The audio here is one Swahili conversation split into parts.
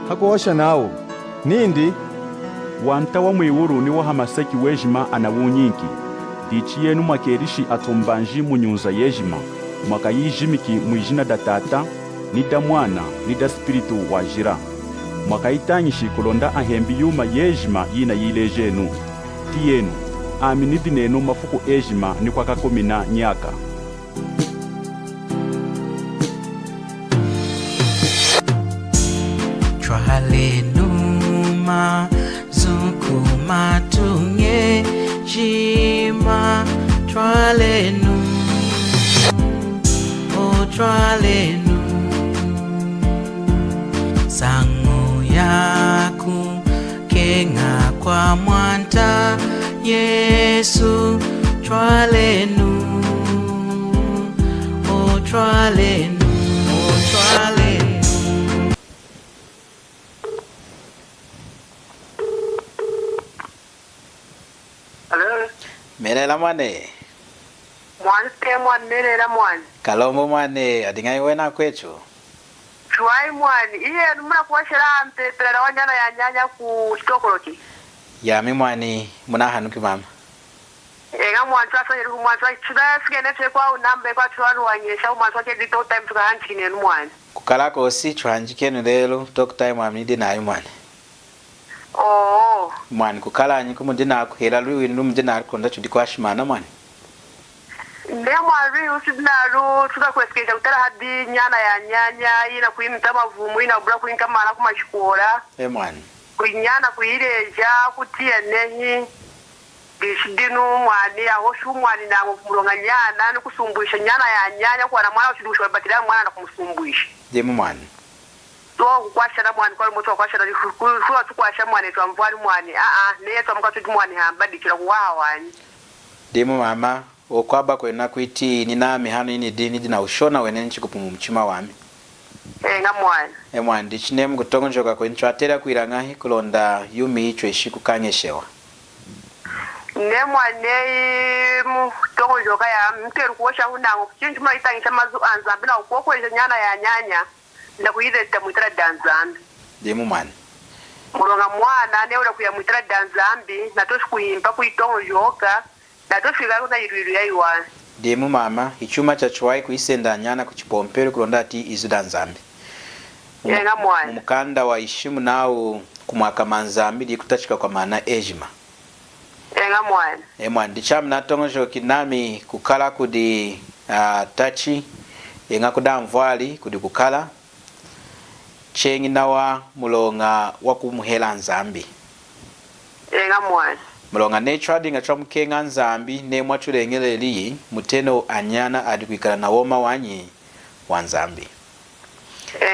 hakuosha nao nindi wanta wa mwiwuru ni wa hamasaki wejima anawunyinki dichi yenu mwakerishi atumbanji munyunza yejima mwaka yijimiki mwijina da tata ni da mwana ni da spiritu wajira mwaka itanyishi kulonda ahembi yuma yejima yina yilejenu tiyenu aminidi nenu mafuku ejima ni kwa kakomina nyaka. Twalenuma zukuma tunge jima twalenu o twalenu sangu yaku kenga kwa mwanta Yesu twalenu o twalenu o twalenu. Melela mwane. Mwanse mwane melela mwane. Kalombo mwane adingai wena kwechu. Chuai mwane iye numuna kuwashira mpepela wanyana ya nyanya ku stokoloki. Yami mwane muna hanuki mama. Ega mwanse asanyiri ku mwanse chuda sigene kwa unambe kwa chuaru wanyesha mwanse ke dito time tukahanchine mwane. Kukala kosi chuhanjikenu lelo talk time amnidi nayo mwane. Oh. Mwane kukala anyiku mudina kuhela lui numudina konda chudikwashimana mwane. Ndemwa ri usidnaru tukakweskeja kutara hadi nyana ya nyanya ina kuimita mavumu ina bura kuinka mara kumashikora. Mwane. Kuinyana kuireja kutia nehi bishidinu mwani ahoshu mwani na kumulonga nyana nikusumbuisha nyana ya nyanya kwa na mwana usidushwa batira mwana na kumsumbuisha. Demu mwane. So kukwasha na mwani kwa moto kwasha na kuwa tukwasha mwani twamvali mwani ne twamuka tudi mwani hambadikira kuwawani. Demu mama okwaba kwena kwiti ni nami hano ini dini dina ushona wene nchikupumu mchima wami. Nga mwani. Mwani dichinemu kutongo njoka kwenchu atera kuirangahi kulonda yumi ichwe ishiku kanyeshewa. Ne mwani mutongo njoka ya mteru kuosha hunango kuchinju maitangisha mazu anzambi na ukokwe nyana ya nyanya na kuideta mwitara danzambi. Demu mwani. Mulonga mwana ne ula kuya mwitara danzambi na toshi kuimpa kuitongo njoka na tofika kuna iruiru ya iwa. Demu mama ichuma cha chuwai kuisenda nyana kuchipompero kulonda ati izu danzambi. Nga mwani. Mukanda wa ishimu nao kumwaka manzambi di kutachika kwa maana ejima. Nga mwani. Mwani dichamu na tongo joki nami kukala kudi tachi nga kuda mvwali kudi kukala chengi nawa mulonga wakumuhela nzambi. Nga mwani. Mulonga nechwadi nga chamukenga nzambi ne mwachulengele liyi muteno anyana adikuikala na woma wanyi wanzambi.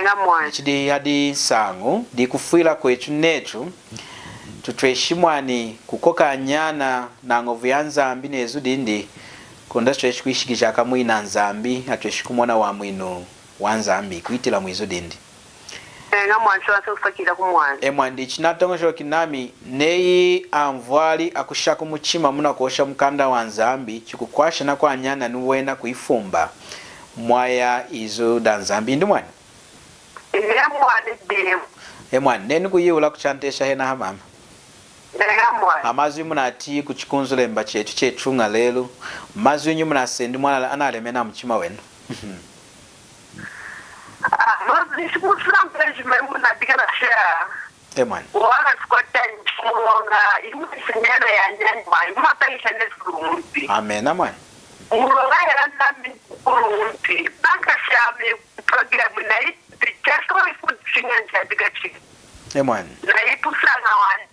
Nga mwani. Chidi hadi sangu di kufuila kwechu nechu tutweshimwani kukoka anyana na ngovu ya nzambi nezu dindi konda tweshi kuishikisha kamwina nzambi atweshi kumona wa mwino wa nzambi kuitila mwizu dindi. Nga mwani shwasa usakira kumwani. Mwandi chinatongo shoki nami neyi amvwali akushaka muchima muna kuosha mkanda wa nzambi chikukwasha na kwa anyana nuwena kuifumba mwaya izu da nzambi ndi mwani. Nga mwani demu. Mwani neni kuyiula kuchantesha hena hamama. Nga mwani. Amazu muna ati kuchikunzule mba chetu chechunga lelu mazu nyu muna sendi mwana analemena mchima wenu. Nisikumusula mpejima muna dikana share. Mwani. Wala skwata nchimulonga imusinyana ya nyanyma imumatangisha nesurumumpi. Amena mwani. Mulonga ya nami kurumumpi. Banka shame programu na itichasko ifutsinyanja digachi. Mwani. Na ipusana wani.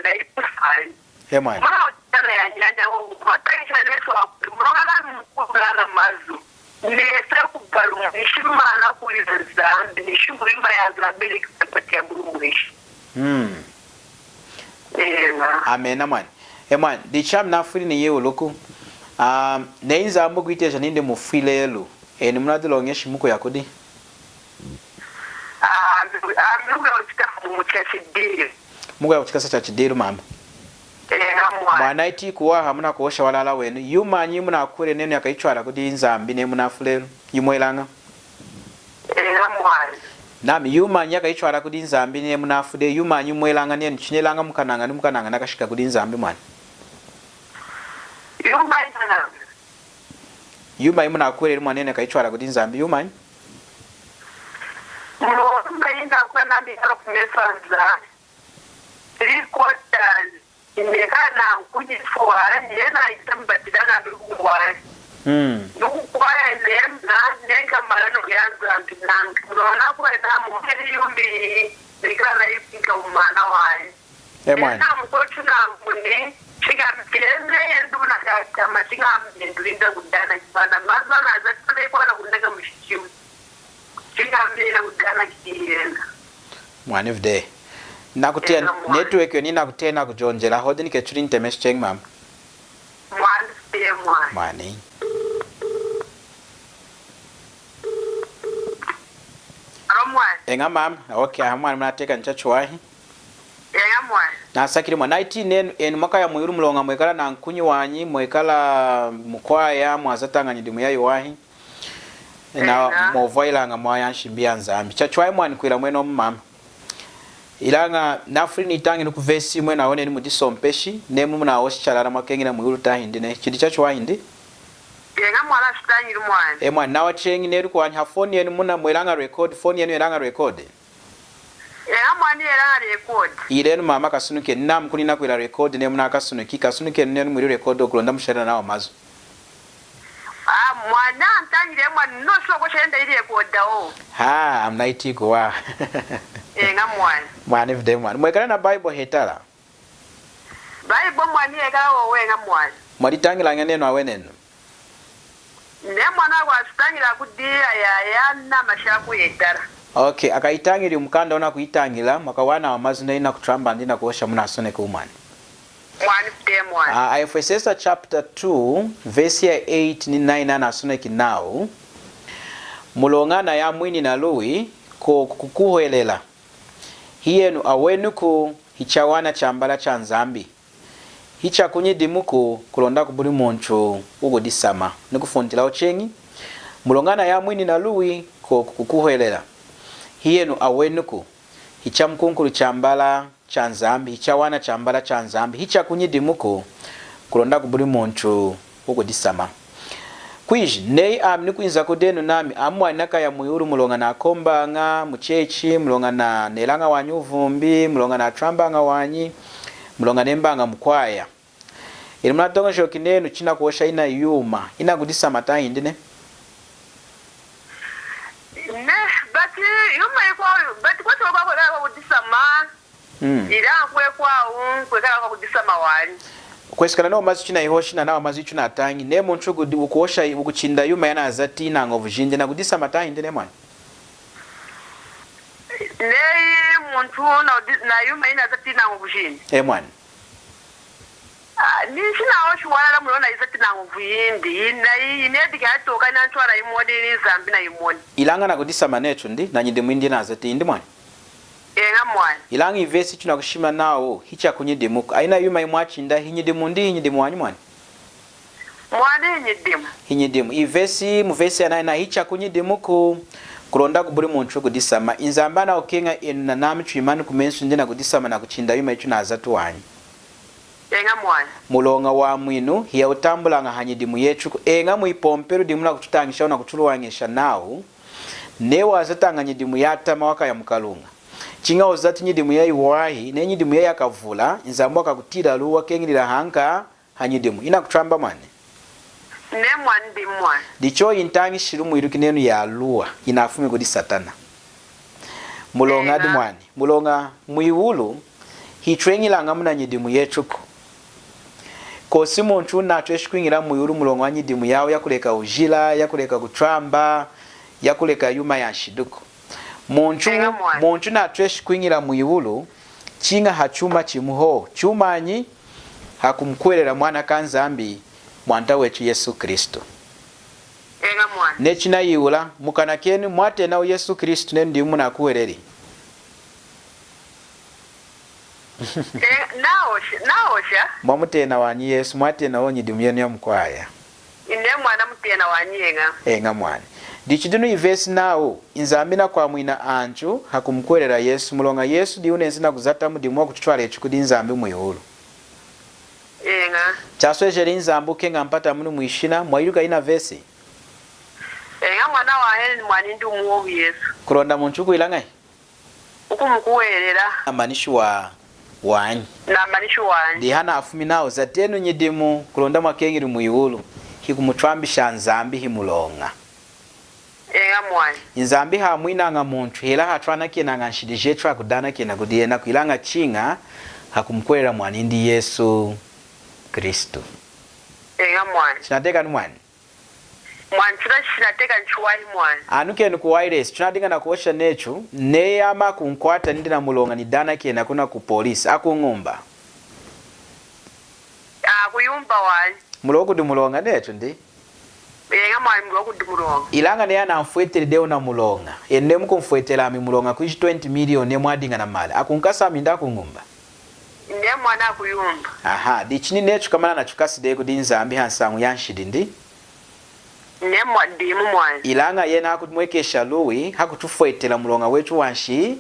Na ipusani. Mwani. Mwana wachana ya nyanya imumatangisha nesurumumpi. Mulonga nami mkulana mazu. Nesa kubalu nishimana kuliza zambi nishimulima ya zambi likitapatia mwishi. Amena mwani. Mwani dicham nafuri ni yeo loko neinza ambo kuitesha ninde mufile elu ni munadilongeshi muko yakudi. Muga uchika mchachidiri. Muga uchika sa chachidiri mama. Mwana iti kuwa hamuna kuosha walala wenu yuma nyi muna kure nenu yakaichwala kudi nzambi ne munafulelu yumwelanga. nami yumanya kaichwala kudi nzambi ne munafude yumanyi mwelanga ne nchinelanga mukananga nakashika kudi nzambi mwana yumanyi munakwelera mwanene kaichwala kudi nzambi yumanyi mumayinga kwanambi kumesonza rikotani imekana kujifuara yena itambatidana ndikukwara ndikukwara nemna nenkamala nokyanzambi nange nona kwena mumeri yumbi rikana ipika umana waye namukotunambune chikamkirene yenduna katama chikambendulinda kudana chipana mazana azatanaikwana kundaka mushichimu chikambeera kudana kiyenga mwana of day nakutia network yoni nakutena kujonjera hodi nike churi ntemesh cheng mam mwani enga mam okay hamwana mnateka nchachwahi enga mwana nasakiri mwa 19 en mwaka ya mwiru mlonga mwekala na nkunyi wanyi mwekala mukwaya mwazatanga nyidimu yayo wahi na movailanga mwaya nshimbia nzambi chachwahi mwani kwila mweno mama ilanga nafuri nitangi nuku vesi mwe naone ni mudisompeshi nemu muna oshichalala mwakengina mwiru tahindi ne chidi chachwahi ndi yenga mwana shitangi lumwani mwana nawa chengi neru kwa nha phone yenu muna mwelanga record phone yenu yelanga record yenga mwani yelanga record ilenu mama kasunuke nam kunina kwila record nemu na kasunuke nenu mwiru record okulonda mshara nawa mazu mwana ntangire mwana nosho ko shenda ile record o amnaitiko wa yenga mwana mwana vide mwana mwekana na bible hetala bible mwani yega wenga mwana mwali tangilanga neno aweneno ne mwana kwa sitangira kudia ya na mashaku yetara okay akaitangiri mukanda ona kuitangila mwaka wana wa mazina ina kutramba ndina kuosha muna asone ku mwana mwani vide mwana Efeses chapter 2 verse 8 ni 9 na asone kinao mulongana ya mwini na lui ko kukuhelela hiyenu awenuku hichawana chambala cha nzambi hicha kunyidimuku kulonda kubuli moncho ugodisama nikufuntila ochengi mulongana ya mwini na lui ko kukuhelela hiyenu awenuku hicha mkunkulu chambala cha nzambi hichawana chambala cha nzambi hicha kunyidimuku kulonda kubuli moncho ugodisama kwiji nei amni kuinza kudenu nami amwanaka ya muyuru mulonga na kombanga muchechi mulonga na nelanga wanyu vumbi mulonga na trambanga wanyi mulonga nembanga mkwaya ili mnatonga shokinenu china kuosha ina yuma ina kudisa matahi ndine ne bati yuma iko bati kwa sababu kwa kudisa ma ila kwa kala kudisa mawali kwesikana no mazi china ihoshi na nawa mazi chuna atangi ne muntu ukuosha ukuchinda yuma yana azati na ngovu jinde na kudisa matahi ndine mwana ne muntu na yuma ina azati na ngovu jinde mwana ni sina hoshi wala mulona izati na ngovu yindi na inedi katoka na ntwara imodi ni zambi na imodi ilanga na kudisa manecho ndi na nyinde mwindi na azati ndi mwana enga mwana ilanga ivesi chuna kushima nao hicha kunyidimuku aina yuma imwachinda hinyidimu ndi hinyidimu wanyu mwana mwana hinyidimu ivesi muvesi anaina hicha kunyidimuku kulonda kubuli muntu kudisama inzambana okenga ina nami chimani kumensu ndina kudisama na kuchinda yuma ichu na azatu wanyu enga mwana mulonga wa mwinu hiya utambula nga hanyidimu yechu enga muipomperu dimuna kututangisha na kutuluwangesha nao newa azatanga nyidimu yatama waka ya mukalunga chinga ozati nyidimu ya iwahi ne nyidimu ya yakavula inzambu akakutira luwa kengilira hanka hanyidimu ina kutramba mwane ne mwandi mwana dicho intangi shiru mwiruki nenu ya luwa inafumi kudi satana mulonga di mwane mulonga mwiwulu hitrengilanga muna nyidimu yechuko kosi muntu nacho eshikwingira mwiwulu mulonga nyidimu yao yakuleka ujila yakuleka kutramba yakuleka yuma ya shiduko muntu na tresh kwingira mwiwulu chinga hachuma chimuho chumanyi hakumkwelera mwana kanzambi mwanta wechu Yesu Kristo enga mwana nechina yiula mukana kenu mwate na Yesu Kristo ne ndi muna kuwereri naosha mwamutena wanyi Yesu mwate na onyi dimyenu ya mkwaya inde mwana mutena wanyenga enga mwana dichidinu ivesi nawo inzambina kwa mwina anju hakumkwerera Yesu mulonga Yesu diune nsina kuzata mudimu kutwala echukudi nzambi muyulu Enga. chaso jeri nzambu kenga mpata munu mwishina mwairuka ina vesi Enga mwana wa heli mwani ndu muovu Yesu. kulonda munchuku ilangai Ukumukuwerera. amanishi wa wanyi Na manishu wanyi. ndi hana afumi nawo zatenu nyidimu kulonda mwakengiri muyulu hikumutwambisha nzambi himulonga Enga mwani. nzambi hamwinanga muntu hela hatwana kenanga nshidije twa kudana kena kudiena kuilanga chinga hakumkwera mwani ndi Yesu Kristo Enga mwani. chinateka ni mwani Mwani chinateka nchuwahi mwani. anukeni ku wireless tunadinga na kuosha nechu neyama kunkwata ndi na mulonga ni dana kena kuna ku police akungumba Kuyumba wanyi. muloku di mulonga nechu ndi Enga mwani mloku dumulonga. ilanga ne yana mfuetele deo na mulonga enne mukumfuetela mi mulonga kuishi 20 million ne mwadinga na mali akunkasa minda kungumba Ne mwana kuyumba. aha dichini nechu kamana na chukaside kudi nzambi hansangu yanshidi ndi Ne mwadimu mwani. ilanga yena hakutumwekesha luwi hakutufuetela mulonga wechu wanshidi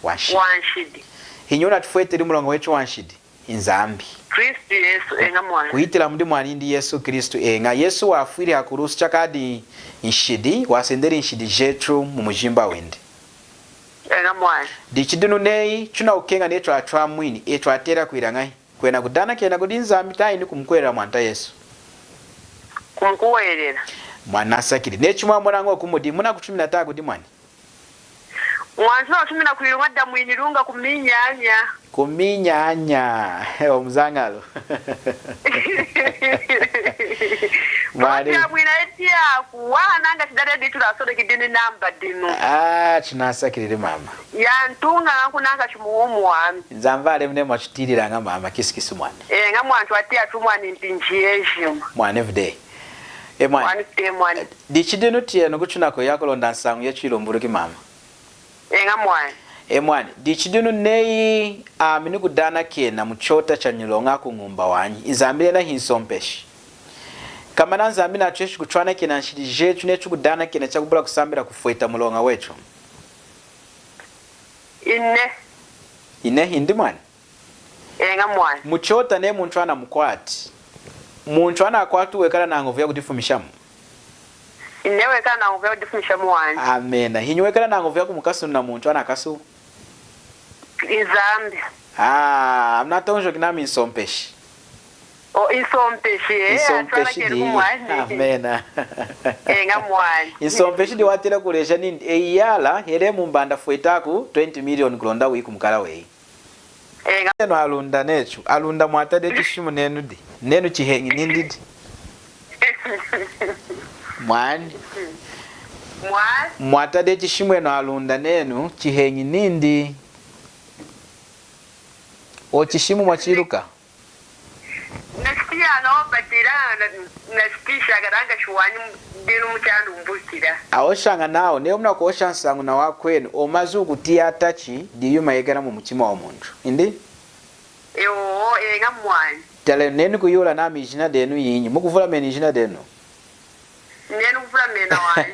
Wanshidi. hinyona tufuetele mulonga wechu wanshidi inzambi Kristu Yesu enga mwani. kuitila mudi mwani ndi Yesu Kristu enga Yesu wafwiri hakurusu chakadi nshidi wasenderi nshidi jetu mumujimba wende Enga mwani. dichidinu nei chuna ukenga netu atwa mwini etu atera kuirangai kwena kudana kena kudi nzambi taini kumkwera mwanta Yesu Kumkuwerera. mwana sakiri nechumwa mwanango kumudi muna kutumina ta kudi mwani Mwanzo watumina kuirunga damu inirunga kuminyanya. kuminyanya omuzangalo Mwari mwina etia kuwana nga chidade ditu la sode kidini namba dinu. chinasakirire mama Yantunga nanga chumuumu wami. nzamvale mne mwachitirira mama kisikisi mwana Nga mwantu atia tumwani mpinjieji. mwana everyday mwana dichidinu tieno kuchunako yakolonda nsangu yechilombuluki mama Nga mwani. mwana dichidinu nei amini kudana kena muchota cha nyilonga kungumba wanyi izambile na hinsompeshi kama na nzambi na cheshi kuchwana kena nshidi jetu nechu kudana kena chakubula kusambira kufueta mulonga wetu ine hindi mwana Nga mwani. muchota ne muntu ana mukwati muntu ana akwatu wekala na ngovu ya kutifumishamu Inewe kana nguve difumisha mwani. amena hinywekala na ngovu ya kumukasu na muntu ana akasu Izambi. amnatonjo kinami insompeshi Isompeshi di amena Nga mwani. insompeshi di watira kulesha nindi eiyala here mumbanda fuetaku 20 million kulonda wiku mukala wei Nga eno alunda nechu alunda mwatade chishimu nenu di nenu chihengi nindidi mwani mwani. mwatade chishimu eno alunda nenu chihengi nindi o chishimu mwachiruka Nasikia anaobatira nasikisha garanga shuwanyi dinu mchanu mbukira. aoshanga nawo ne muna kuosha nsangu na wakwenu omazu kutia tachi diyuma yegera mu mutima wa muntu indi Nga mwani. tale nenu kuyula nami jina denu yinyi mukuvula meni jina denu Nenu kufula mena wani.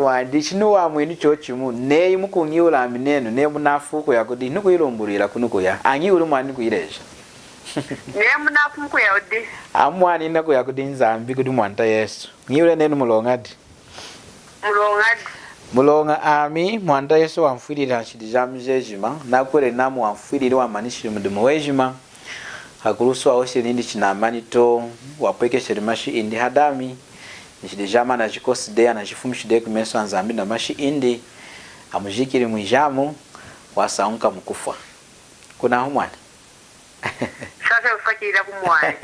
wandi chinu wa mwini chochimu nei mukunyula minenu ne munafuko yakudi nukuyilomburira kunukuya anyiulu mwani kuyireja Nemu nafuko ya odi. amwani nako yakudi nzambi kudi mwanta Yesu nyiule nenu mulongadi Mulongadi. mulonga ami mwanta Yesu wamfwirira nshidi jamu jejima nakwere namu wamfwirira wamanishiri mudimu wejima hakurusu aoshe nindi chinamani to wapwekeshere mashi indi hadami nshidi jama na jikosi dea na jifumishide kumeso anzambi na mashi indi amujikiri mwijamu wasaunka mkufwa kuna humwana Sasa ufakira kumwani.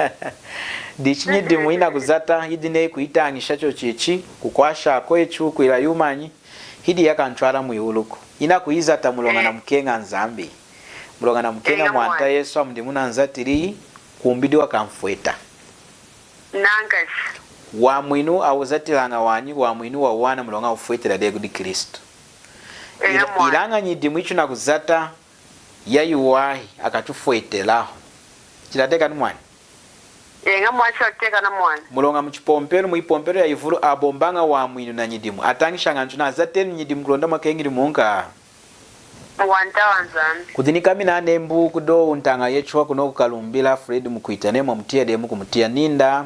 dichinyi dimu ina kuzata hidi ne kuitangisha cho chichi kukwasha kwechu kuila yumanyi hidi yakantwala muyuluko ina kuizata mulonga na mkenga nzambi mulonga na mkenga mwanta Yesu amdimuna nzatiri kumbidi wakamfueta Nangashi. wa mwinu awuzatilanga wanyi wa mwinu wa wana mulonga ufuetela de kudi Kristo ilanga nyidimu ichu na kuzata yayuwahi akatufuetelaho chilateka ni mwani Nga mwancha teka na mwana. Mulonga mchipompero muipompero ya ivulu abombanga wa mwinu na nyidimu. Atangishanga ntuna zateni nyidimu kulonda makengiri munga. Wanta wanzambi. Kudini kamina nembu kudo untanga yechwa kuno kukalumbila Fred mukuita nemo mtia demu kumutia ninda.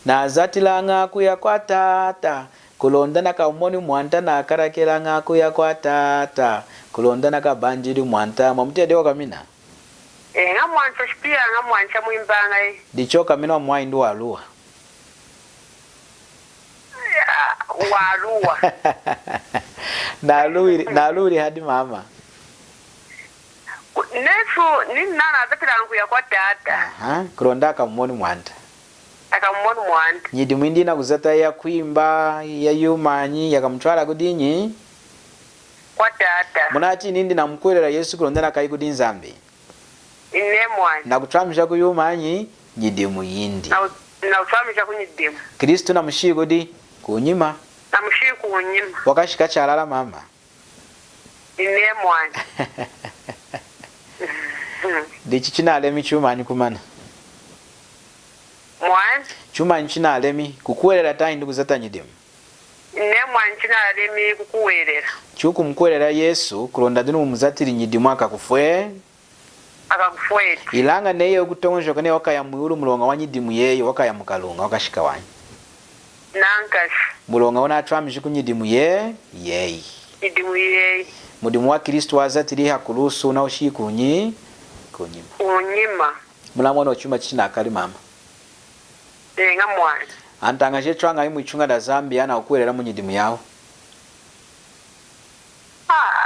Na zatilanga kuya kwa tata. Kulonda na kaumoni mwanta na karakelanga kuya kwa tata. Kulonda na kabanjiri mwanta mumutia dewa kamina. Nga mwancha shpia nga mwancha muimbanga. Dicho kamina wa mwai ndu walua. Walua. Naluri hadi mama. Nefu ni nana zatilanga kuya kwa tata. Kulonda kaumoni mwanta. Akamwona mwanta. Nyidi mwindi na kuzata ya kuimba ya yumanyi ya kamutwala kudinyi. Kwa tata. Munachi nindi na mkwelera Yesu kulonda na kai kudin zambi. Ine mwana. Na kutwamisha kuyumanyi nyidi muyindi. Na utwamisha kunyidimu. Kristo na mushigo di kunyima. Na mushigo kunyima. Wakashika chalala mama. Ine mwana. Dichi china alemi chumanyi kumana. Mwana. Chumanyi china alemi kukuelera tayi ndi kuzata nyidimu. Ine mwana china alemi kukuwelera. Chuku mkwelera Yesu kulonda dinu muzatiri nyidimu akakufwe. Akakufwele. Ilanga neye okutongojo kane wakaya muyulu mulonga wanyidimu yeye wakaya mukalunga wakashika wanyi. Nankashi. Mulonga wana atwamishi kunyidimu ye yei. Idimu yei. Mudimu wa Kristo wazatiri hakulusu na ushikunyi kunyima. Kunyima. Mulamwana ochuma china akali mama. Nga mwana. Antanga jetwanga imu ichunga da Zambia na ukuelera munyidimu yao.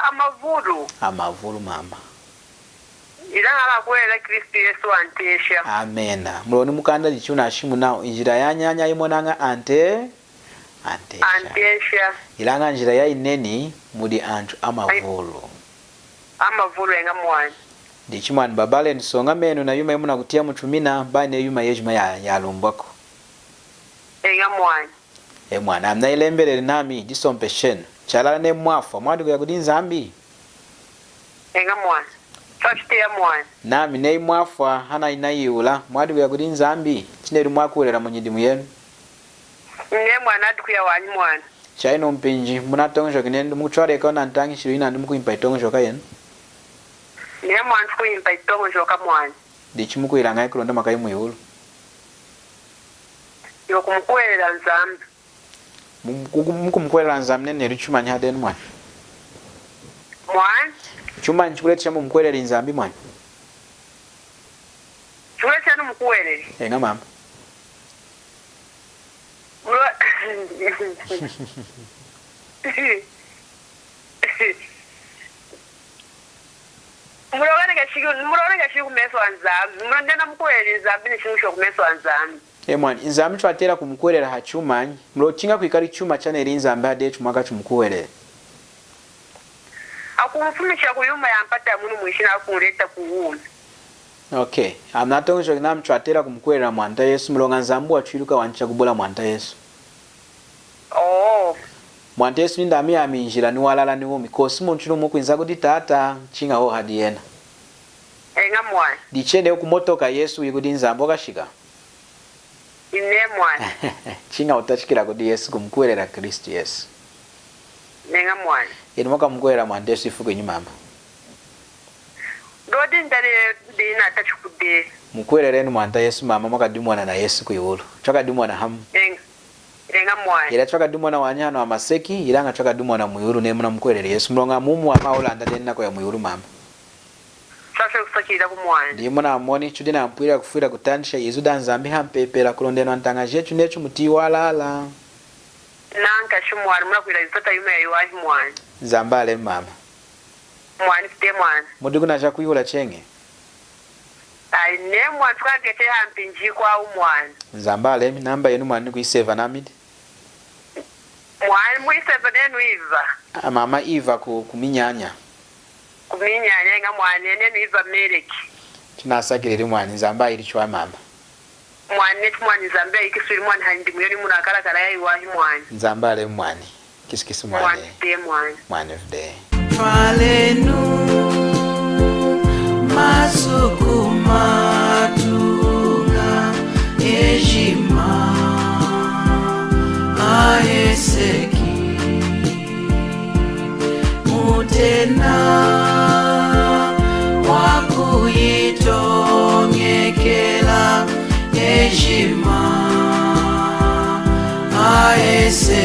Amavulu. Amavulu mama. Ilanga alakuela Kristo Yesu antesha. Amena. Muloni mukanda dichuna ashimu nao injira ya nyanya imonanga antesha. Antesha. Ilanga njira ya ineni mudi antu amavulu. Amavulu nga mwana. Dichimwani babale nisonga menu na yuma imuna kutia mutumina bane yuma yejuma ya lumbwako. Nga mwana. Mwana amna ilembele nami disompeshenu. Chalala ne mwafa mwadi kuya kudin zambi. Nga mwana. Fashite ya mwana. Nami ne mwafa hana inayiula mwadi kuya kudin zambi. Chineri mwakulera munyidimu yenu. Ne mwana atukuya wanyi mwana. Chaino mpinji munatongojo kinendu muchware kona ntangi shirina ndi mukuimpa itongojo kayenu. Ne mwana tukuimpa itongojo ka mwana. Dichi mukuilanga ikulonda makai muyulu. Yokumukwelera nzambi. Mukumkwelera nzambi nene richuma nyadeni mwana. Mwana. Chuma nchikuletisha mumkwelera nzambi mwana. Chulecha numukwelere. Nga mama. Murorega shiku meso anzambi. Murondena mukwelera nzambi ni shiku meso anzambi. Mwana, nzambi twatera kumkwelera hachumanyi. Mlochinga kuikari chuma chane rinzambi hade chumaka chumukwelera. Akumfumisha kuyuma yampata munu mwishina akumuleta kuwuna. Okay. Amnatongojo kinam twatera kumkwelera mwanta Yesu mlonga nzambu wachiluka wancha kubola mwanta Yesu. Oh. Mwanta Yesu ndami aminjira ni walala ni umi. Kosi munchulu mukwinza kuti tata chinga ho hadiena. Nga mwana. Dichende ukumotoka Yesu yikudi nzambu kashika. Ine mwana. Chinga utachikira kuti Yesu kumkwelera Kristo Yesu. Nga mwana. Moka mkwelera mwanta Yesu ifuku nyumama. Dodi ndare dina atachukude. Mkwelera ni mwanta Yesu mama moka dumwana na Yesu kuiwulu. Choka dumwana hamu. Nga mwana. Ila choka dumwana wanyano wa maseki ilanga choka dumwana muyuru ne muna mkwelera Yesu mlonga mumu wa maula andadeni kwa ya muyuru mama. Sasa kusakira kumwana. Ndi muna amoni chudina mpwira kufira kutanisha Yesu danzambi hampepera kulondena ntanga jechu nechu muti walala. Nanka shumwana muna kuila izota yume ya yuwahi mwana. Zambale mama. Mwana fite mwana. Mudiguna cha kuyula chenge. Ai ne mwana tukagete hampinji kwa umwana. Zambale namba yenu mwana kuiseva namidi. Mwana muiseva nenu iva. Mama Eva kuminyanya. Kuminyanya nga mwana nenu iva meleki. Tunasakiriri mwana zamba iri chwa mama. Mwana netu mwana zamba ikisuri mwana handi muyoni muna kala ya yuwahi mwana. Zambale mwana. Kisikisi mwana. Mwana fite mwana. Mwana fide. Twalenu masukuma tunga kuyitongekela heshima aese